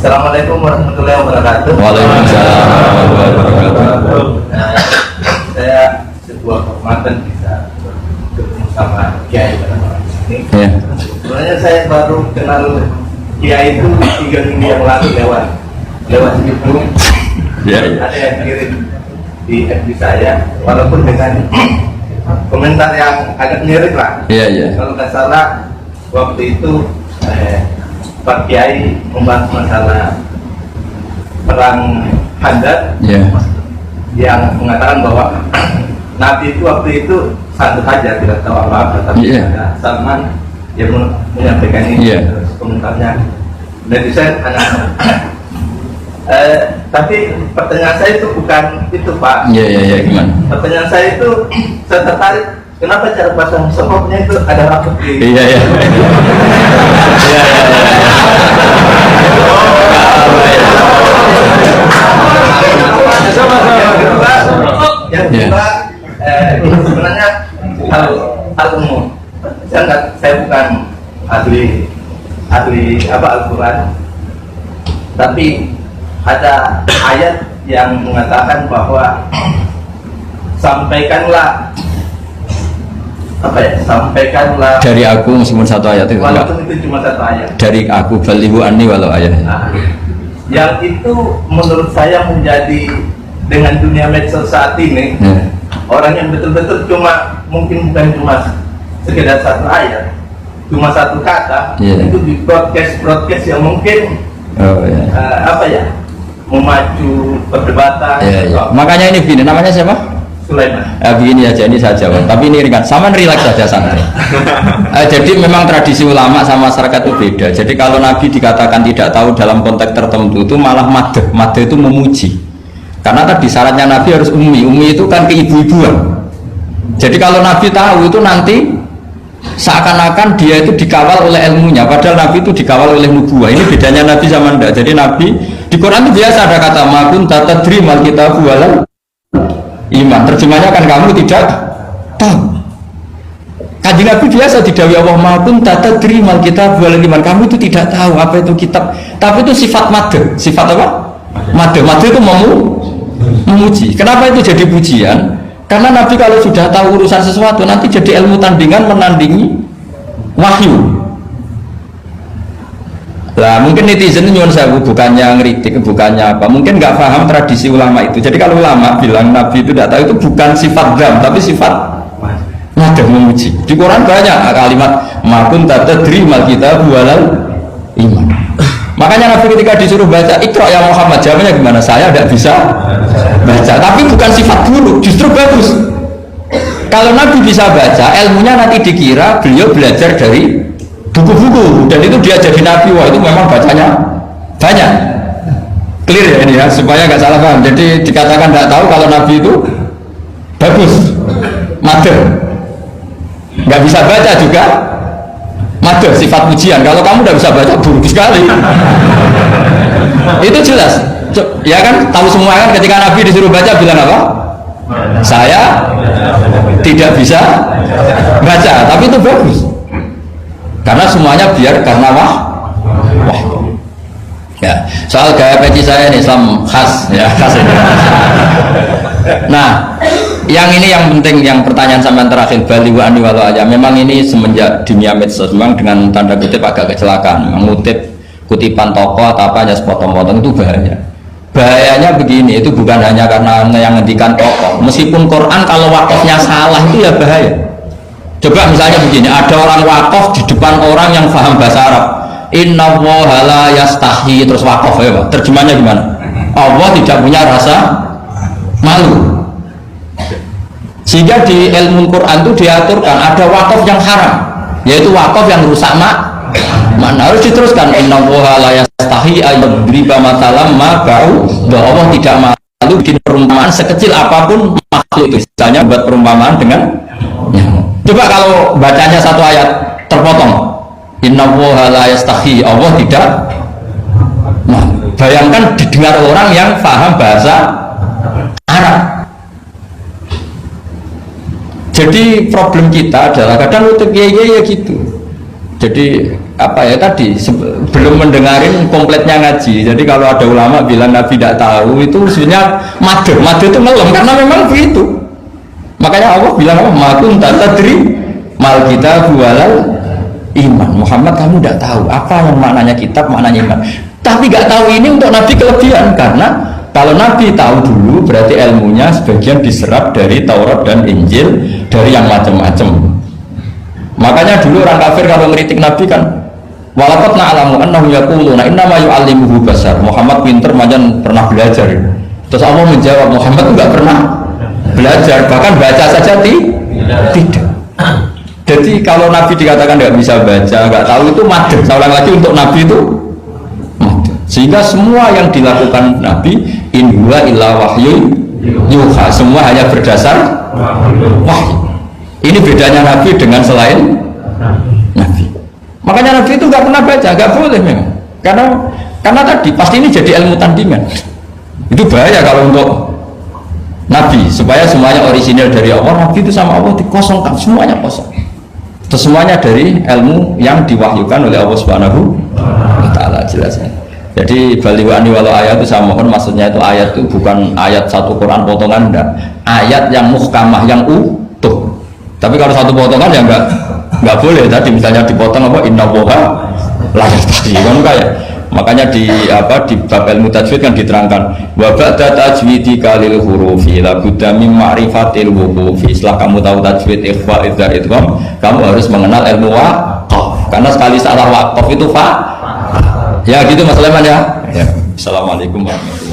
Assalamualaikum warahmatullahi wabarakatuh. Waalaikumsalam warahmatullahi wabarakatuh. Saya sebuah kehormatan bisa ketemu sama Kiai pada malam ini. Ya. Sebenarnya saya baru kenal Kiai itu 3 minggu yang lalu lewat YouTube. Ya, ya. Ada yang kirim di FB saya, walaupun dengan komentar yang agak mirip lah. Iya, iya. Kalau nggak salah waktu itu Pak Kiai membahas masalah perang Handar, Ya. yang mengatakan bahwa Nabi itu waktu itu santai saja, tidak tahu apa-apa, tapi ada Salman yang menyampaikan ini. Terus komentarnya netizen anak. Tapi pertanyaan saya itu bukan itu, Pak. Iya, gimana? Pertanyaan saya itu, saya tertarik kenapa cara pasang sokopnya itu ada rapet di. Iya. Yang kedua, sebenarnya hal umum. Saya bukan ahli Al-Quran, tapi ada ayat yang mengatakan bahwa sampaikanlah dari aku, meskipun satu ayat itu walaupun itu cuma satu ayat dari aku, balighu anni walau ayat. Yang itu menurut saya menjadi dengan dunia medsos saat ini, orang yang betul-betul mungkin bukan cuma sekedar satu ayat, cuma satu kata, itu di broadcast yang mungkin memacu perdebatan. Makanya ini begini, namanya siapa? Sulaiman. Begini aja, ini saja, tapi ini ringan, sama relax saja, santai. Jadi memang tradisi ulama sama masyarakat itu beda. Jadi kalau Nabi dikatakan tidak tahu dalam konteks tertentu itu malah madh itu memuji. Karena tadi syaratnya Nabi harus ummi itu kan keibu-ibuan. Jadi kalau Nabi tahu itu nanti seakan-akan dia itu dikawal oleh ilmunya, padahal Nabi itu dikawal oleh nubuwah. Ini bedanya Nabi sama Anda. Jadi Nabi di Quran itu biasa ada kata makun tatadri mal kitabu walal iman. Terjemahnya kan kamu tidak tahu. Kanjeng Nabi biasa didhawuhi Allah makun tatadri mal kitabu walal iman. Kamu itu tidak tahu apa itu kitab. Tapi itu sifat madh. Sifat apa? Madh itu memuji. Kenapa itu jadi pujian? Karena Nabi kalau sudah tahu urusan sesuatu nanti jadi ilmu tandingan menandingi wahyu. Lah mungkin netizen nyuwun sewu, bukannya ngeritik, bukannya apa, mungkin nggak paham tradisi ulama itu. Jadi kalau ulama bilang Nabi itu tidak tahu, itu bukan sifat dzam tapi sifat madh, memuji. Di Quran banyak kalimat makun tatadri mal kitabu walal iman. Makanya Nabi ketika disuruh baca Iqra ya Muhammad, jawabannya gimana? Saya tidak bisa baca. Tapi bukan sifat buruk, justru bagus. Kalau Nabi bisa baca, ilmunya nanti dikira beliau belajar dari buku-buku, dan itu dia jadi Nabi. Wah, itu memang bacanya banyak. Clear ya ini ya, supaya nggak salah paham. Jadi dikatakan tidak tahu kalau Nabi itu bagus, madh. Nggak bisa baca juga madh, sifat pujian. Kalau kamu tidak bisa baca, buruk sekali. Itu jelas. Ya kan, tahu semua kan, ketika Nabi disuruh baca bilang apa? Saya tidak bisa baca, tapi itu bagus. Karena semuanya biar karena wah. Ya, soal gaya peci saya ini Islam khas ya, khas ini. Nah, yang ini yang penting, yang pertanyaan sampai terakhir balighu anni walau ayat. Memang ini semenjak dunia medsos memang dengan tanda kutip agak kecelakaan, mengutip kutipan tokoh atau apa aja sepotong-potong itu bahaya. Bahayanya begini, itu bukan hanya karena yang ngendikan tokoh. Meskipun Quran kalau wakafnya salah itu ya bahaya. Coba misalnya begini, ada orang wakaf di depan orang yang paham bahasa Arab. Inna Allaha la yastahi, terus wakaf ya Pak. Terjemahnya gimana? Allah tidak punya rasa malu. Sehingga di ilmu Quran itu diaturkan ada wakaf yang haram, yaitu wakaf yang rusak makna. Harus diteruskan Inna Allaha la yastahi ayyadriba matalam ma ba'u. Allah tidak malu bikin perumpamaan sekecil apapun makhluk itu. Misalnya buat perumpamaan dengan nyamuk. Coba kalau bacanya satu ayat terpotong, Inna Allaha la yastahi, Allah tidak. Nah, bayangkan didengar orang yang paham bahasa Arab. Jadi problem kita adalah kadang untuk ya gitu. Jadi apa ya tadi belum mendengarin kompletnya ngaji. Jadi kalau ada ulama bilang Nabi tidak tahu itu sebenarnya madu itu ngelem karena memang begitu. Makanya Allah bilang apa? Makun tadri mal kita bualal iman. Muhammad kamu tidak tahu apa yang maknanya kitab, maknanya iman. Tapi nggak tahu ini untuk Nabi kelebihan karena kalau Nabi tahu dulu berarti ilmunya sebagian diserap dari Taurat dan Injil dari yang macam-macam. Makanya dulu orang kafir kalau ngeritik Nabi kan walaqad na'lamu annahu yaquluna innama yu'allimuhu basar. Muhammad pinter macam pernah belajar. Terus Allah menjawab Muhammad enggak pernah belajar, bahkan baca saja tidak. Jadi kalau Nabi dikatakan enggak bisa baca, enggak tahu itu madhab. Saya ulang lagi untuk Nabi itu madhab. Sehingga semua yang dilakukan Nabi in huwa illa wahyu yuha, semua hanya berdasar wahyu. Ini bedanya Nabi dengan selain Nabi. Makanya Nabi itu nggak pernah baca, nggak boleh memang. Karena tadi pasti ini jadi ilmu tandingan. Itu bahaya kalau untuk Nabi, supaya semuanya orisinil dari Allah. Nabi itu sama Allah dikosongkan, semuanya kosong. Terus semuanya dari ilmu yang diwahyukan oleh Allah Subhanahu wa Ta'ala, jelasnya. Jadi baliwani walau ayat itu saya mohon maksudnya itu ayat itu bukan ayat satu Quran potongan, enggak. Ayat yang muhkamah, yang utuh. Tapi kalau satu potongan ya enggak boleh. Tadi misalnya dipotong apa inna woha lahir tadi kan kayak. Makanya di bab ilmu tajwid kan diterangkan wa ba'da tajwidi kalil hurufi la budda min ma'rifatil wuqufi. Setelah kamu tahu tajwid ikhfa idzar idgham, kamu harus mengenal ilmu waqaf. Karena sekali salah waqaf itu fa. Ya gitu Mas Leman ya. Assalamualaikum warahmatullahi wabarakatuh.